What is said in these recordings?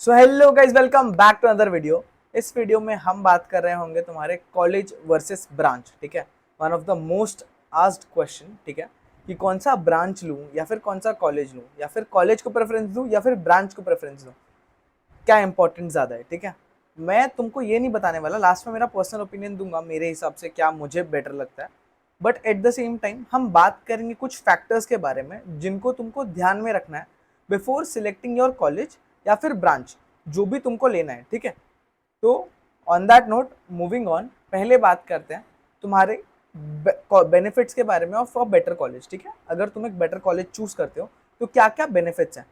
So hello guys, welcome back to another video. इस video में हम बात कर रहे होंगे तुम्हारे कॉलेज वर्सेस ब्रांच। ठीक है, one of the most asked question. ठीक है, कि कौन सा ब्रांच लूँ या फिर कौन सा कॉलेज लूँ, या फिर कॉलेज को प्रेफरेंस दूँ या फिर ब्रांच को प्रेफरेंस दूँ, क्या इंपॉर्टेंट ज़्यादा है। ठीक है, मैं तुमको ये नहीं बताने वाला, लास्ट में मेरा पर्सनल ओपिनियन दूंगा मेरे हिसाब से क्या मुझे बेटर लगता है। But at the same time हम बात करेंगे कुछ फैक्टर्स के बारे में जिनको तुमको ध्यान में रखना है बिफोर सिलेक्टिंग योर कॉलेज या फिर ब्रांच, जो भी तुमको लेना है। ठीक है, तो on that note, moving on, पहले बात करते हैं तुम्हारे बेनिफिट्स के बारे में ऑफ अ बेटर कॉलेज। ठीक है, अगर तुम एक बेटर कॉलेज चूज करते हो तो क्या क्या बेनिफिट्स हैं।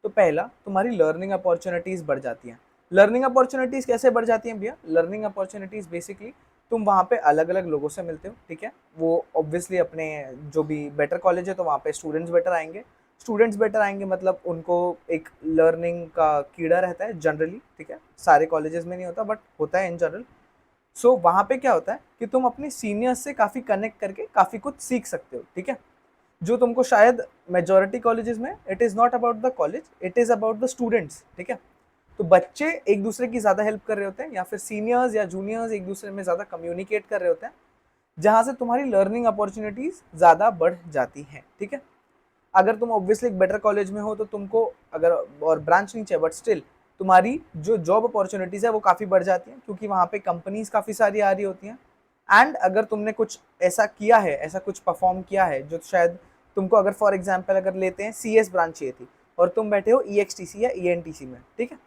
तो पहला, तुम्हारी लर्निंग अपॉर्चुनिटीज बढ़ जाती हैं। लर्निंग अपॉर्चुनिटीज कैसे बढ़ जाती हैं भैया? लर्निंग अपॉर्चुनिटीज बेसिकली तुम वहाँ पे अलग अलग लोगों से मिलते हो। ठीक है, वो ऑब्वियसली अपने जो भी बेटर कॉलेज है तो वहाँ पे स्टूडेंट्स बेटर आएंगे। स्टूडेंट्स बेटर आएंगे मतलब उनको एक लर्निंग का कीड़ा रहता है जनरली। ठीक है, सारे कॉलेजेस में नहीं होता बट होता है इन जनरल। सो वहाँ पे क्या होता है कि तुम अपने सीनियर्स से काफ़ी कनेक्ट करके काफ़ी कुछ सीख सकते हो। ठीक है, जो तुमको शायद मेजॉरिटी कॉलेजेस में it is not about the college, it is about the students. ठीक है, तो बच्चे एक दूसरे की ज़्यादा हेल्प कर रहे होते हैं या फिर सीनियर्स या जूनियर्स एक दूसरे में ज़्यादा कम्युनिकेट कर रहे होते हैं, जहाँ से तुम्हारी लर्निंग अपॉर्चुनिटीज़ ज़्यादा बढ़ जाती हैं। ठीक है, अगर तुम ऑब्वियसली एक बेटर कॉलेज में हो तो तुमको अगर और ब्रांच नहीं चाहिए बट स्टिल तुम्हारी जो जॉब अपॉर्चुनिटीज़ है वो काफ़ी बढ़ जाती हैं, क्योंकि वहाँ पे कंपनीज काफ़ी सारी आ रही होती हैं। एंड अगर तुमने कुछ ऐसा किया है, ऐसा कुछ परफॉर्म किया है जो शायद तुमको, अगर फॉर एग्जाम्पल अगर लेते हैं CS ब्रांच चाहिए थी और तुम बैठे हो EXTC या ENTC में, ठीक है,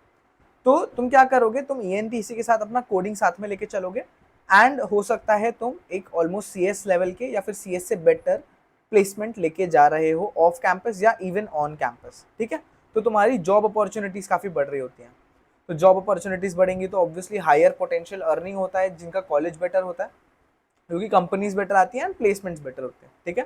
तो तुम क्या करोगे, तुम ENTC के साथ अपना कोडिंग साथ में लेके चलोगे एंड हो सकता है तुम एक ऑलमोस्ट CS लेवल के या फिर CS से बेटर प्लेसमेंट लेके जा रहे हो ऑफ कैंपस या इवन ऑन कैंपस। ठीक है, तो तुम्हारी जॉब अपॉर्चुनिटीज काफ़ी बढ़ रही होती हैं। तो जॉब अपॉर्चुनिटीज बढ़ेंगी तो ऑब्वियसली हायर पोटेंशियल अर्निंग होता है जिनका कॉलेज बेटर होता है, क्योंकि कंपनीज बेटर आती हैं एंड प्लेसमेंट्स बेटर होते हैं। ठीक है,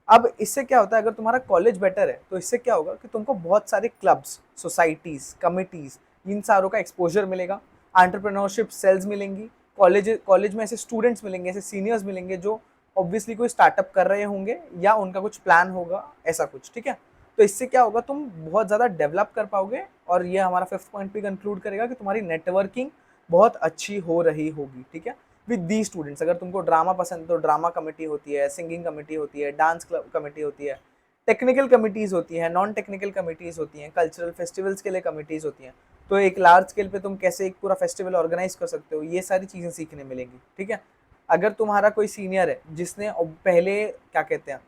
अब इससे क्या होता है, अगर तुम्हारा कॉलेज बेटर है तो इससे क्या होगा कि तुमको बहुत सारे क्लब्स, सोसाइटीज, कमिटीज, इन सारों का एक्सपोजर मिलेगा, एंटरप्रेन्योरशिप सेल्स मिलेंगी, कॉलेज कॉलेज में ऐसे स्टूडेंट्स मिलेंगे, ऐसे सीनियर्स मिलेंगे जो ऑब्वियसली कोई स्टार्टअप कर रहे होंगे या उनका कुछ प्लान होगा, ऐसा कुछ। ठीक है, तो इससे क्या होगा, तुम बहुत ज़्यादा डेवलप कर पाओगे और ये हमारा फिफ्थ पॉइंट भी कंक्लूड करेगा कि तुम्हारी नेटवर्किंग बहुत अच्छी हो रही होगी। ठीक है, विद दी स्टूडेंट्स, अगर तुमको ड्रामा पसंद है तो ड्रामा कमेटी होती है, सिंगिंग कमेटी होती है, डांस क्लब कमेटी होती है, टेक्निकल कमिटीज़ होती हैं, नॉन टेक्निकल कमिटीज़ होती हैं, कल्चरल फेस्टिवल्स के लिए कमिटीज़ होती हैं। तो एक लार्ज स्केल पे तुम कैसे एक पूरा फेस्टिवल ऑर्गेनाइज कर सकते हो, ये सारी चीज़ें सीखने मिलेंगी। ठीक है, अगर तुम्हारा कोई सीनियर है जिसने पहले क्या कहते हैं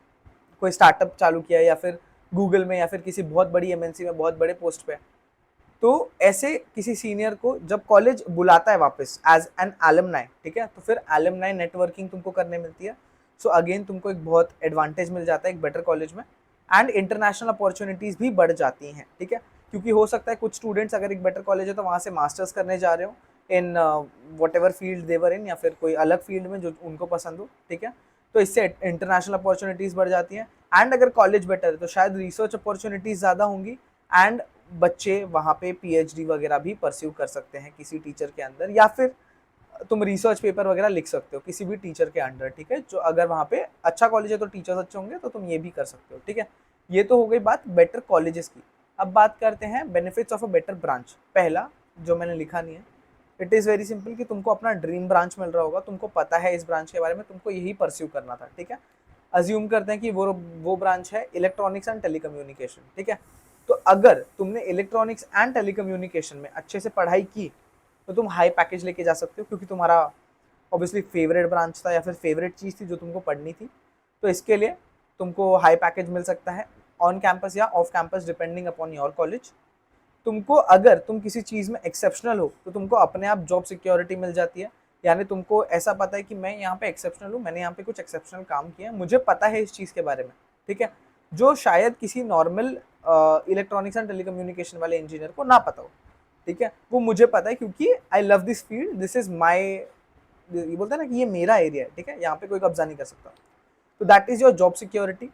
कोई स्टार्टअप चालू किया या फिर गूगल में या फिर किसी बहुत बड़ी MNC में बहुत बड़े पोस्ट पे, तो ऐसे किसी सीनियर को जब कॉलेज बुलाता है वापस एज एन एलुमनाई, ठीक है, तो फिर एलुमनाई नेटवर्किंग तुमको करने मिलती है। सो अगेन तुमको एक बहुत एडवांटेज मिल जाता है एक बेटर कॉलेज में, एंड इंटरनेशनल अपॉर्चुनिटीज़ भी बढ़ जाती हैं। ठीक है, क्योंकि हो सकता है कुछ स्टूडेंट्स अगर एक बेटर कॉलेज है तो वहाँ से मास्टर्स करने जा रहे हो इन वट एवर फील्ड देवर इन, या फिर कोई अलग फील्ड में जो उनको पसंद हो। ठीक है, तो इससे इंटरनेशनल अपॉर्चुनिटीज़ बढ़ जाती हैं। एंड अगर कॉलेज बेटर है तो शायद रिसर्च अपॉर्चुनिटीज़ ज़्यादा होंगी एंड बच्चे वहाँ पे PhD वगैरह भी परस्यू कर सकते हैं किसी टीचर के अंदर, या फिर तुम रिसर्च पेपर वगैरह लिख सकते हो किसी भी टीचर के अंडर। ठीक है, जो अगर वहाँ पे अच्छा कॉलेज है तो टीचर्स अच्छे होंगे तो तुम ये भी कर सकते हो। ठीक है, ये तो हो गई बात बेटर कॉलेजेस की। अब बात करते हैं benefits of a better branch. पहला, जो मैंने लिखा नहीं है, इट इज़ वेरी सिंपल कि तुमको अपना ड्रीम ब्रांच मिल रहा होगा, तुमको पता है इस ब्रांच के बारे में, तुमको यही परस्यू करना था। ठीक है, अज्यूम करते हैं कि वो ब्रांच है इलेक्ट्रॉनिक्स एंड टेलीकम्युनिकेशन। ठीक है, तो अगर तुमने इलेक्ट्रॉनिक्स एंड टेलीकम्युनिकेशन में अच्छे से पढ़ाई की तो तुम हाई पैकेज लेके जा सकते हो, क्योंकि तुम्हारा ऑब्वियसली फेवरेट ब्रांच था या फिर फेवरेट चीज़ थी जो तुमको पढ़नी थी। तो इसके लिए तुमको हाई पैकेज मिल सकता है ऑन कैंपस या off campus depending upon your college. तुमको अगर तुम किसी चीज़ में एक्सेप्शनल हो तो तुमको अपने आप जॉब सिक्योरिटी मिल जाती है, यानी तुमको ऐसा पता है कि मैं यहाँ पे एक्सेप्शनल हूँ, मैंने यहाँ पे कुछ एक्सेप्शनल काम किया है, मुझे पता है इस चीज़ के बारे में। ठीक है, जो शायद किसी नॉर्मल इलेक्ट्रॉनिक्स एंड टेलीकम्युनिकेशन वाले इंजीनियर को ना पता हो। ठीक है, वो मुझे पता है क्योंकि I love this field, this is my, ये बोलते हैं ना कि ये मेरा एरिया है। ठीक है, यहाँ पे कोई कब्जा नहीं कर सकता। तो that is your job security.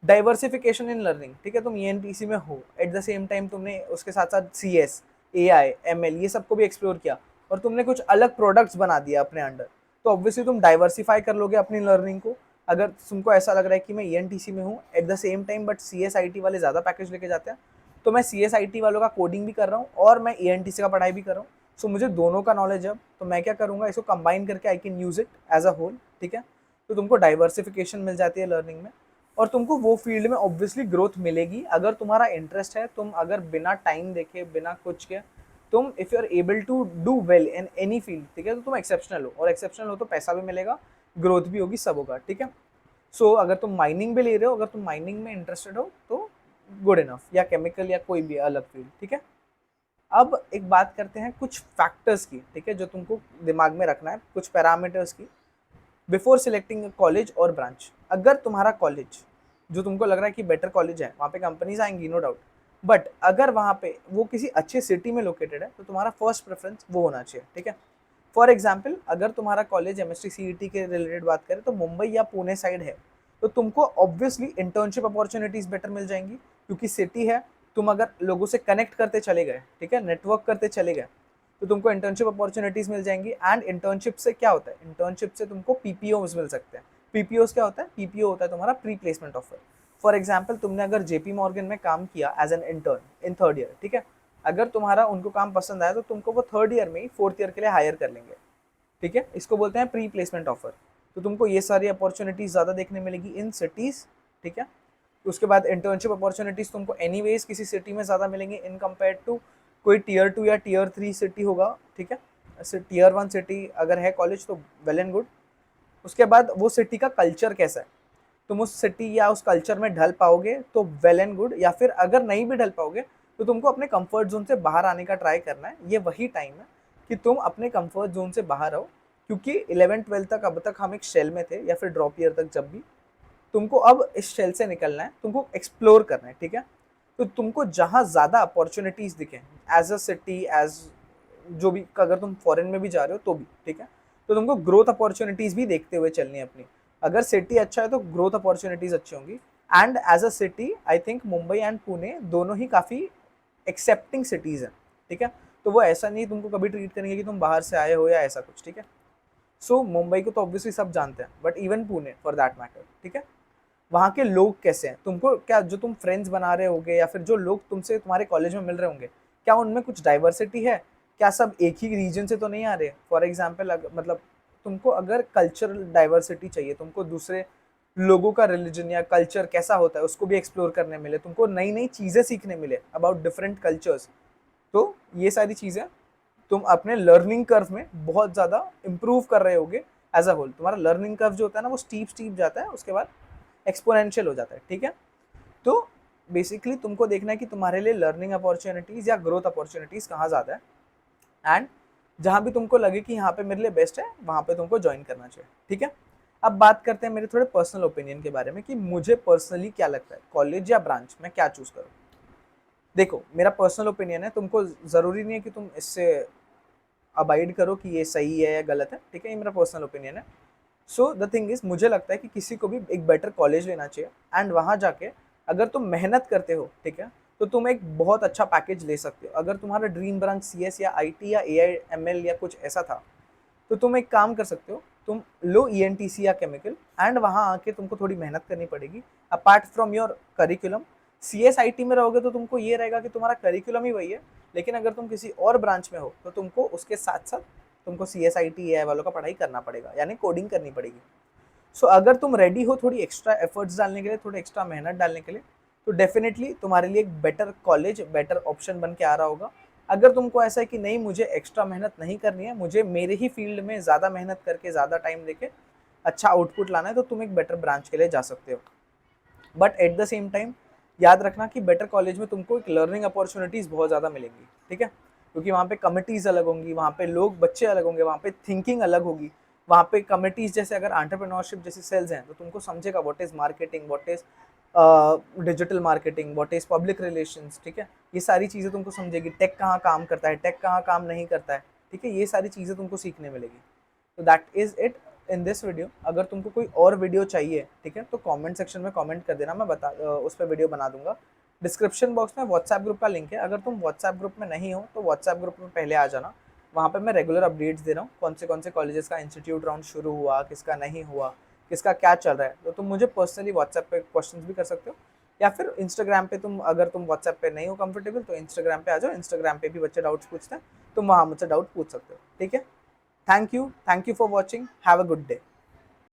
Diversification in learning, ठीक है, तुम ENTC में हो, एट द सेम टाइम तुमने उसके साथ साथ CS, AI, ML ये सबको भी एक्सप्लोर किया और तुमने कुछ अलग प्रोडक्ट्स बना दिया अपने अंडर, तो ऑब्वियसली तुम डाइवर्सिफाई कर लोगे अपनी लर्निंग को। अगर तुमको ऐसा लग रहा है कि मैं ENTC में हूँ at the same time but CS IT वाले ज़्यादा पैकेज लेके जाते हैं, तो मैं CSIT वालों का कोडिंग भी कर रहा हूँ और मैं ENTC का पढ़ाई भी कर रहा हूँ, सो मुझे दोनों का नॉलेज है। तो मैं क्या करूँगा, इसको कंबाइन करके I can use it as a whole, ठीक है। तो तुमको डाइवर्सिफिकेशन मिल जाती है लर्निंग में, और तुमको वो फील्ड में ऑब्वियसली ग्रोथ मिलेगी अगर तुम्हारा इंटरेस्ट है। तुम अगर बिना टाइम देखे, बिना कुछ के, तुम if you are able to do well in any field, ठीक है, तो तुम एक्सेप्शनल हो, और एक्सेप्शनल हो तो पैसा भी मिलेगा, ग्रोथ भी होगी, सब होगा, ठीक है। सो अगर तुम माइनिंग भी ले रहे हो, अगर तुम माइनिंग में इंटरेस्टेड हो तो गुड इनफ, या केमिकल या कोई भी अलग फील्ड, ठीक है। अब एक बात करते हैं कुछ फैक्टर्स की, ठीक है, जो तुमको दिमाग में रखना है, कुछ पैरामीटर्स की बिफोर सिलेक्टिंग कॉलेज और ब्रांच। अगर तुम्हारा कॉलेज जो तुमको लग रहा है कि बेटर कॉलेज है, वहाँ पे कंपनीज आएंगी नो डाउट, बट अगर वहाँ पे वो किसी अच्छे सिटी में लोकेटेड है तो तुम्हारा फर्स्ट प्रेफरेंस वो होना चाहिए, ठीक है। फॉर एग्जाम्पल, अगर तुम्हारा कॉलेज MST CET के रिलेटेड बात करें तो मुंबई या पुणे साइड है, तो तुमको ऑब्वियसली इंटर्नशिप अपॉर्चुनिटीज बेटर मिल जाएंगी, क्योंकि सिटी है। तुम अगर लोगों से कनेक्ट करते चले गए, ठीक है, नेटवर्क करते चले गए, तो तुमको इंटर्नशिप अपॉर्चुनिटीज मिल जाएंगी। एंड इंटर्नशिप से क्या होता है, इंटर्नशिप से तुमको PPOs मिल सकते हैं। PPOs क्या होता है, PPO होता है तुम्हारा pre placement offer. For example, तुमने अगर JP मॉर्गन में काम किया as an intern in third year, ठीक है, अगर तुम्हारा उनको काम पसंद आया तो तुमको वो थर्ड ईयर में ही फोर्थ ईयर के लिए हायर कर लेंगे, ठीक है। इसको बोलते हैं प्री प्लेसमेंट ऑफर। तो तुमको ये सारी अपॉर्चुनिटीज ज़्यादा देखने मिलेगी इन सिटीज़, ठीक है। उसके बाद इंटर्नशिप अपॉर्चुनिटीज तुमको एनीवेज किसी सिटी में ज़्यादा मिलेंगी इन कंपेयर टू कोई Tier 2 या Tier 3 सिटी होगा, ठीक है। ऐसे Tier 1 सिटी अगर है कॉलेज तो वेल एंड गुड। उसके बाद वो सिटी का कल्चर कैसा है, तुम उस सिटी या उस कल्चर में ढल पाओगे तो वेल एंड गुड, या फिर अगर नहीं भी ढल पाओगे तो तुमको अपने कंफर्ट जोन से बाहर आने का ट्राई करना है। ये वही टाइम है कि तुम अपने कंफर्ट जोन से बाहर आओ, क्योंकि 11th-12th तक अब तक हम एक शेल में थे, या फिर ड्रॉप ईयर तक जब भी, तुमको अब इस शेल से निकलना है, तुमको एक्सप्लोर करना है, ठीक है। तो तुमको जहाँ ज़्यादा अपॉर्चुनिटीज दिखें एज अ सिटी, एज जो भी, अगर तुम फॉरेन में भी जा रहे हो तो भी, ठीक है, तो तुमको ग्रोथ अपॉर्चुनिटीज भी देखते हुए चलनी है अपनी। अगर सिटी अच्छा है तो ग्रोथ अपॉर्चुनिटीज अच्छी होंगी। And as a city I think Mumbai and Pune दोनों ही काफ़ी एक्सेप्टिंग सिटीज़ हैं, ठीक है। तो वो ऐसा नहीं तुमको कभी ट्रीट करेंगे कि तुम बाहर से आए हो या ऐसा कुछ, ठीक है। सो मुंबई को तो ऑब्वियसली सब जानते हैं, but even Pune for that matter, ठीक है। वहाँ के लोग कैसे हैं, तुमको क्या जो तुम फ्रेंड्स बना रहे होगे या फिर जो लोग तुमसे तुम्हारे कॉलेज में मिल रहे होंगे, क्या उनमें कुछ डाइवर्सिटी है, क्या सब एक ही रीजन से तो नहीं आ रहे। फॉर एग्जाम्पल, मतलब तुमको अगर कल्चरल डाइवर्सिटी चाहिए, तुमको दूसरे लोगों का रिलीजन या कल्चर कैसा होता है उसको भी एक्सप्लोर करने मिले, तुमको नई नई चीज़ें सीखने मिले अबाउट डिफरेंट कल्चर्स, तो ये सारी चीज़ें तुम अपने लर्निंग कर्व में बहुत ज़्यादा इंप्रूव कर रहे होगे एज अ होल। तुम्हारा लर्निंग कर्व जो होता है ना वो स्टीप स्टीप जाता है, उसके बाद एक्सपोनेंशियल हो जाता है, ठीक है। तो बेसिकली तुमको देखना है कि तुम्हारे लिए लर्निंग अपॉर्चुनिटीज़ या ग्रोथ अपॉर्चुनिटीज़ कहाँ ज़्यादा है, एंड जहाँ भी तुमको लगे कि यहाँ पे मेरे लिए बेस्ट है वहाँ पे तुमको ज्वाइन करना चाहिए, ठीक है। अब बात करते हैं मेरे थोड़े पर्सनल ओपिनियन के बारे में कि मुझे पर्सनली क्या लगता है, कॉलेज या ब्रांच में क्या चूज़ करूँ। देखो, मेरा पर्सनल ओपिनियन है, तुमको ज़रूरी नहीं है कि तुम इससे अबाइड करो कि ये सही है या गलत है, ठीक है, ये मेरा पर्सनल ओपिनियन है। सो द थिंग इज, मुझे लगता है कि किसी को भी एक बेटर कॉलेज लेना चाहिए, एंड वहाँ जाके अगर तुम मेहनत करते हो, ठीक है, तो तुम एक बहुत अच्छा पैकेज ले सकते हो। अगर तुम्हारा ड्रीम ब्रांच CS या IT या AI ML या कुछ ऐसा था, तो तुम एक काम कर सकते हो, तुम लो ENTC या केमिकल, एंड वहाँ आके तुमको थोड़ी मेहनत करनी पड़ेगी apart from your curriculum. CSIT में रहोगे तो तुमको ये रहेगा कि तुम्हारा करिकुलम ही वही है, लेकिन अगर तुम किसी और ब्रांच में हो तो तुमको उसके साथ साथ तुमको CSIT AI वालों का पढ़ाई करना पड़ेगा, यानी कोडिंग करनी पड़ेगी। सो अगर तुम रेडी हो थोड़ी एक्स्ट्रा एफर्ट्स डालने के लिए, थोड़ी एक्स्ट्रा मेहनत डालने के लिए, तो डेफिनेटली तुम्हारे लिए एक बेटर कॉलेज, बेटर ऑप्शन बन के आ रहा होगा। अगर तुमको ऐसा है कि नहीं मुझे एक्स्ट्रा मेहनत नहीं करनी है, मुझे मेरे ही फील्ड में ज़्यादा मेहनत करके ज़्यादा टाइम देके अच्छा आउटपुट लाना है, तो तुम एक बेटर ब्रांच के लिए जा सकते हो। But at the same time याद रखना कि बेटर कॉलेज में तुमको एक लर्निंग अपॉर्चुनिटीज़ बहुत ज़्यादा मिलेंगी, ठीक है, क्योंकि वहाँ पे कमिटीज़ अलग होंगी, वहाँ पे लोग बच्चे अलग होंगे, वहाँ पे थिंकिंग अलग होगी। वहाँ पे कमिटीज़ जैसे अगर एंटरप्रेन्योरशिप जैसी सेल्स हैं तो तुमको समझेगा what is marketing, what is digital marketing, what is public relations, ठीक है, ये सारी चीज़ें तुमको समझेगी। टेक कहाँ काम करता है, टेक कहाँ काम नहीं करता है, ठीक है, ये सारी चीज़ें तुमको सीखने मिलेगी। तो that is it in this video. अगर तुमको कोई और वीडियो चाहिए, ठीक है, तो कमेंट सेक्शन में कमेंट कर देना, मैं उस पर वीडियो बना दूंगा। डिस्क्रिप्शन बॉक्स में व्हाट्सएप ग्रुप का लिंक है, अगर तुम व्हाट्सएप ग्रुप में नहीं हो तो व्हाट्सएप ग्रुप में पहले आ जाना। वहाँ पे मैं रेगुलर अपडेट्स दे रहा हूँ, कौन से कॉलेजेस का इंस्टीट्यूट राउंड शुरू हुआ, किसका नहीं हुआ, किसका क्या चल रहा है। तो तुम मुझे पर्सनली व्हाट्सएप पे क्वेश्चंस भी कर सकते हो, या फिर इंस्टाग्राम पे तुम, अगर तुम व्हाट्सएप पे नहीं हो कंफर्टेबल तो इंस्टाग्राम पे आ जाओ, इंस्टाग्राम पे भी बच्चे डाउट्स पूछते हैं, तुम वहाँ मुझसे डाउट पूछ सकते हो, ठीक है। Thank you for watching, have a good day.